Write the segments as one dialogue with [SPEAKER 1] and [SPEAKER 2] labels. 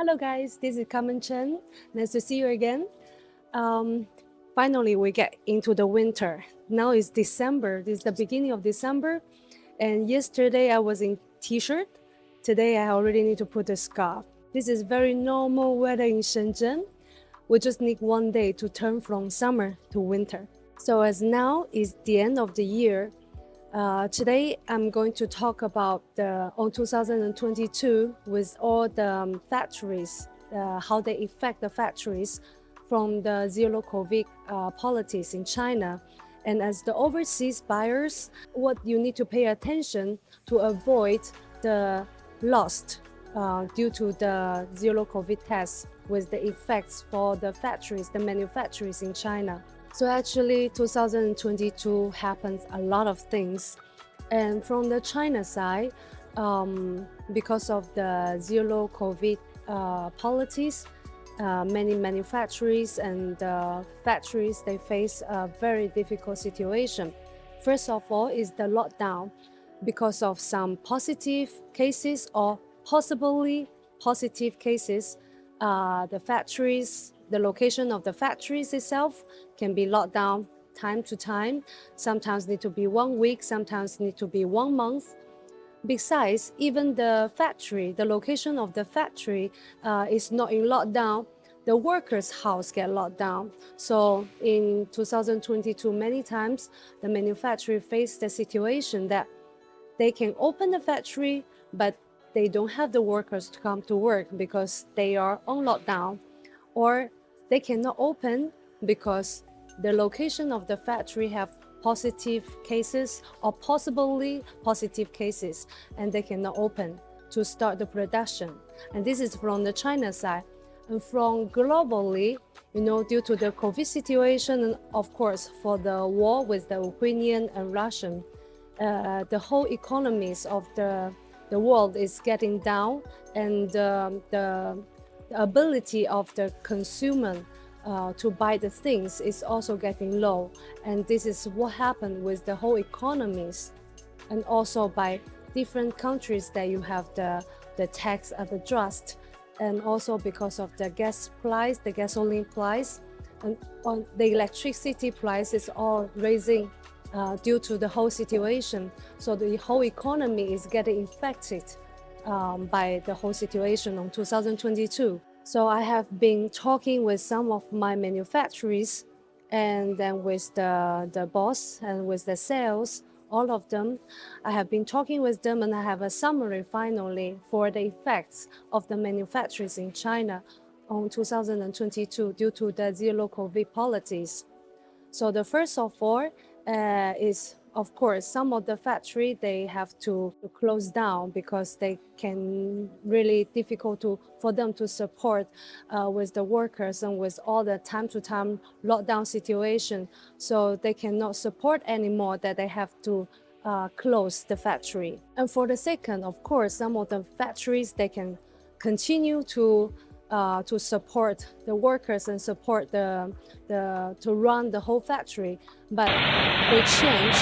[SPEAKER 1] Hello guys, this is Carmen Chen. Nice to see you again. Um, Finally, we get into the winter. Now it's December. This is the beginning of December. And yesterday I was in t-shirt. Today I already need to put a scarf. This is very normal weather in Shenzhen. We just need one day to turn from summer to winter. So as now is the end of the year, today I'm going to talk about on 2022 with all the factories, how they affect the factories from the zero COVID policies in China. And as the overseas buyers, what you need to pay attention to avoid the loss due to the zero COVID tests with the effects for the factories, the manufacturers in China. So actually 2022 happens a lot of things. And from the China side, because of the zero COVID policies, many manufacturers and factories, they face a very difficult situation. First of all is the lockdown because of some positive cases or possibly positive cases. The factories, the location of the factories itself can be locked down time to time. Sometimes need to be 1 week, sometimes need to be 1 month. Besides, even the factory, the location of the factory is not in lockdown, the workers' house get locked down. So in 2022, many times the manufacturer face the situation that they can open the factory, but they don't have the workers to come to work because they are on lockdown, or they cannot open because the location of the factory have positive cases or possibly positive cases, and they cannot open to start the production. And this is from the China side. And from globally, due to the COVID situation, and of course for the war with the Ukrainian and Russian, the whole economies of the world is getting down, and the ability of the consumer to buy the things is also getting low. And this is what happened with the whole economies, and also by different countries that you have the tax adjust, and also because of the gas price, the gasoline price, and on the electricity price is all raising due to the whole situation. So the whole economy is getting affected by the whole situation on 2022. So I have been talking with some of my manufacturers, and then with the boss and with the sales, all of them. I have been talking with them, and I have a summary finally for the effects of the manufacturers in China on 2022 due to the zero COVID policies. So the first of all is, of course, some of the factory, they have to close down because they can really difficult for them to support with the workers and with all the time-to-time lockdown situation. So they cannot support anymore, that they have to close the factory. And for the second, of course, some of the factories, they can continue to support the workers and support to run the whole factory, but they change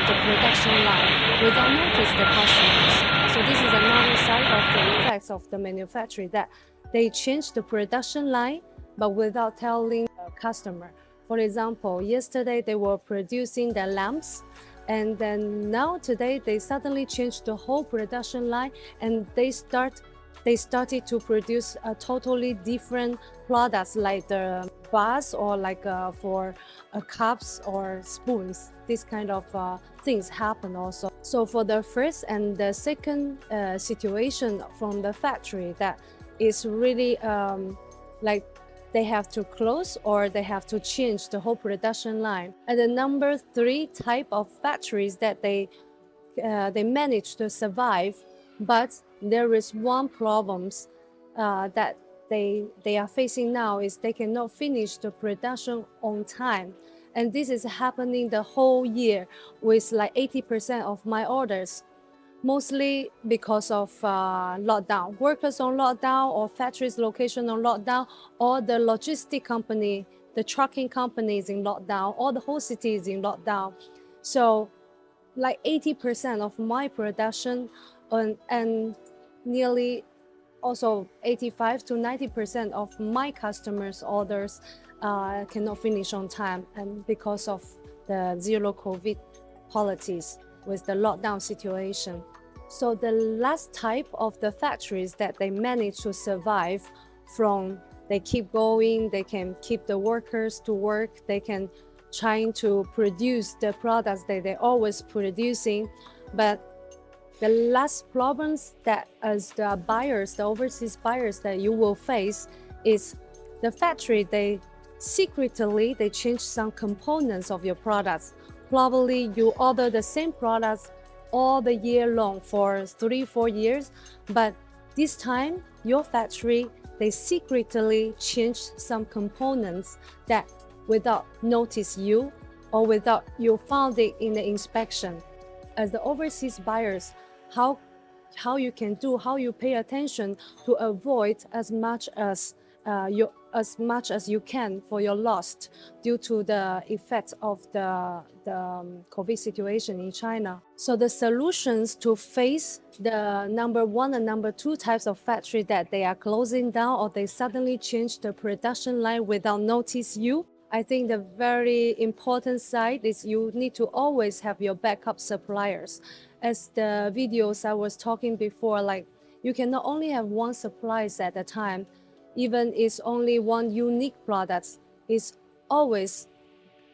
[SPEAKER 1] the production line without notice the customers. So this is another side of the effects of the manufacturing, that they change the production line but without telling the customer. For example, yesterday they were producing the lamps, and then now today they suddenly changed the whole production line, and they started to produce a totally different products, like the vase, or like for cups or spoons. This kind of things happen also. So for the first and the second situation from the factory, that is really like they have to close or they have to change the whole production line. And the number 3 type of factories that they manage to survive, but there is one problem that they are facing now, is they cannot finish the production on time. And this is happening the whole year with like 80% of my orders, mostly because of lockdown, workers on lockdown, or factories location on lockdown, or the logistic company, the trucking companies in lockdown, or the whole city is in lockdown. So like 80% of my production and nearly also 85 to 90% of my customers' orders cannot finish on time, and because of the zero COVID policies with the lockdown situation. So the last type of the factories that they manage to survive from, they keep going, they can keep the workers to work, they can trying to produce the products that they're always producing. But the last problems that as the buyers, the overseas buyers that you will face is the factory, they secretly, they change some components of your products. Probably you order the same products all the year long for 3-4 years, but this time your factory, they secretly change some components that without notice you or without you found it in the inspection. As the overseas buyers, how you can do, how you pay attention to avoid as much as you can for your loss due to the effects of the COVID situation in China. So the solutions to face the number one and number two types of factory that they are closing down or they suddenly change the production line without notice you, I think the very important side is you need to always have your backup suppliers. As the videos I was talking before, like you can not only have one supplier at a time, even it's only one unique product, it's always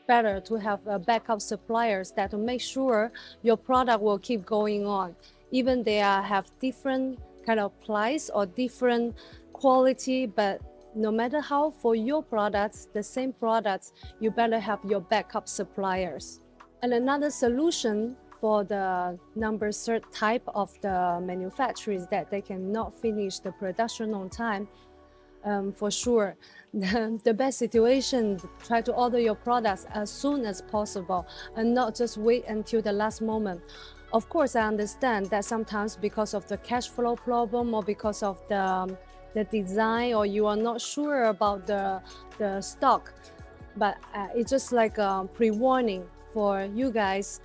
[SPEAKER 1] better to have backup suppliers that to make sure your product will keep going on. Even they have different kind of price or different quality, but no matter how, for your products, the same products, you better have your backup suppliers. And another solution for the number third type of the manufacturers that they cannot finish the production on time, for sure, the best situation, try to order your products as soon as possible and not just wait until the last moment. Of course, I understand that sometimes because of the cash flow problem or because of the design, or you are not sure about the stock, but it's just like a pre-warning for you guys.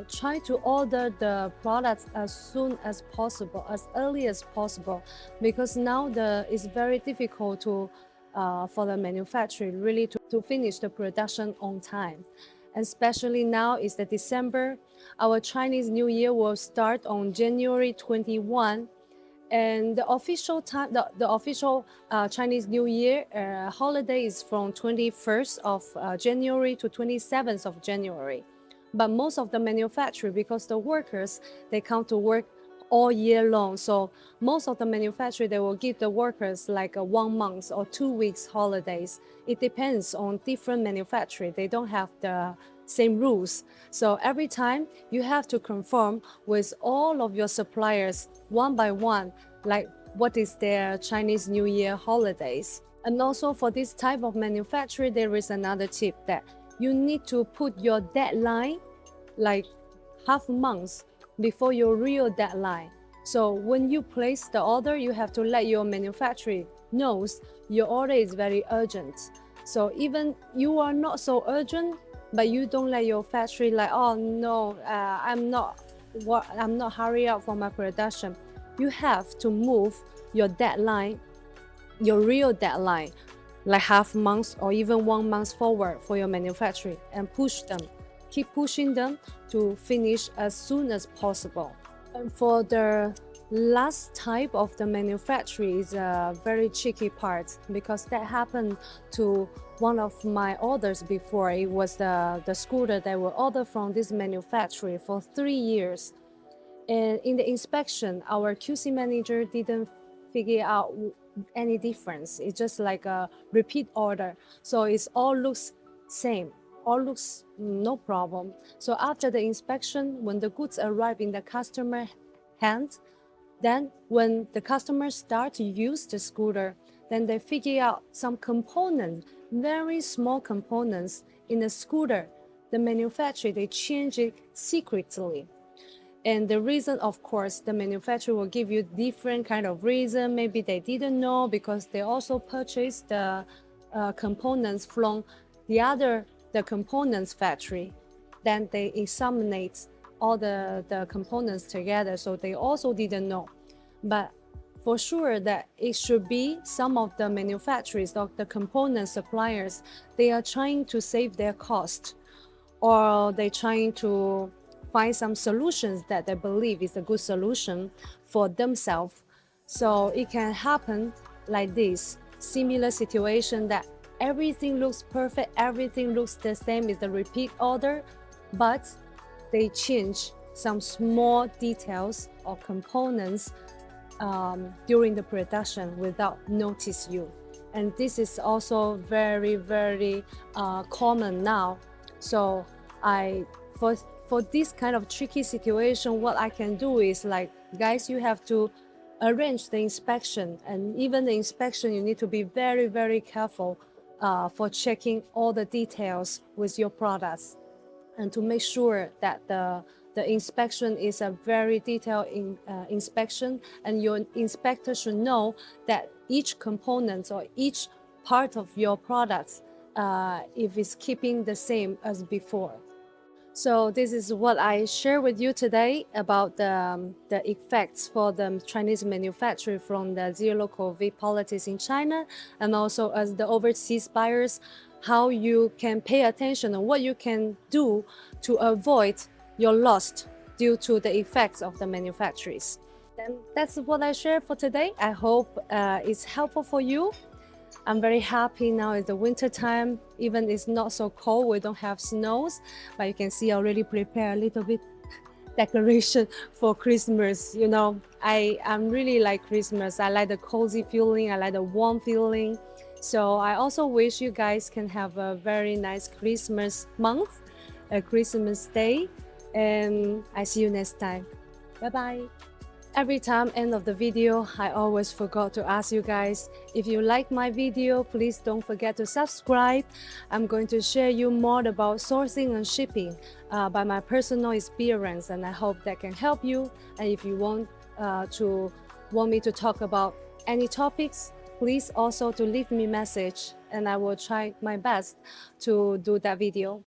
[SPEAKER 1] Try to order the products as soon as possible, as early as possible, because now it's very difficult to for the manufacturer really to finish the production on time. Especially now is the December. Our Chinese New Year will start on January 21. And the official time, the official Chinese New Year holiday is from 21st of January to 27th of January. But most of the manufacturer, because the workers, they come to work all year long. So most of the manufacturer, they will give the workers like a 1 month or 2 weeks holidays. It depends on different manufacturer. They don't have the same rules. So every time you have to confirm with all of your suppliers one by one, like what is their Chinese New Year holidays. And also for this type of manufacturer, there is another tip that you need to put your deadline like half a month before your real deadline. So when you place the order, you have to let your manufacturer knows your order is very urgent. So even you are not so urgent, but you don't let your factory like, oh no, I'm not hurry up for my production. You have to move your deadline, your real deadline, like half month or even 1 month forward for your manufacturing, and push them. Keep pushing them to finish as soon as possible. And for the last type of the manufacturing is a very tricky part, because that happened to one of my orders before. It was the scooter that were ordered from this manufacturer for 3 years. And in the inspection, our QC manager didn't figure out any difference. It's just like a repeat order. So it all looks same, all looks no problem. So after the inspection, when the goods arrive in the customer hand, then when the customers start to use the scooter, then they figure out some components, very small components in the scooter. The manufacturer, they change it secretly. And the reason, of course, the manufacturer will give you different kind of reason. Maybe they didn't know because they also purchased the components from the components factory. Then they examinate all the components together, so they also didn't know. But for sure that it should be some of the manufacturers or the component suppliers, they are trying to save their cost, or they're trying to find some solutions that they believe is a good solution for themselves. So it can happen like this similar situation that everything looks perfect, everything looks the same, is the repeat order, but they change some small details or components during the production without notice you. And this is also very, very common now. So for this kind of tricky situation, what I can do is like, guys, you have to arrange the inspection, and even the inspection, you need to be very, very careful for checking all the details with your products, and to make sure that the inspection is a very detailed inspection, and your inspector should know that each component or each part of your products, if it's keeping the same as before. So this is what I share with you today about the effects for the Chinese manufacturer from the zero COVID policies in China, and also as the overseas buyers, how you can pay attention and what you can do to avoid your loss due to the effects of the manufacturers. Then that's what I share for today. I hope it's helpful for you. I'm very happy now it's the winter time. Even it's not so cold, we don't have snows, but you can see I already prepare a little bit decoration for Christmas. You know, I'm really like Christmas. I like the cozy feeling, I like the warm feeling. So I also wish you guys can have a very nice Christmas month, a Christmas day, and I see you next time. Bye bye. Every time end of the video, I always forgot to ask you guys, if you like my video, please don't forget to subscribe. I'm going to share you more about sourcing and shipping by my personal experience, and I hope that can help you. And if you want me to talk about any topics, please also to leave me message, and I will try my best to do that video.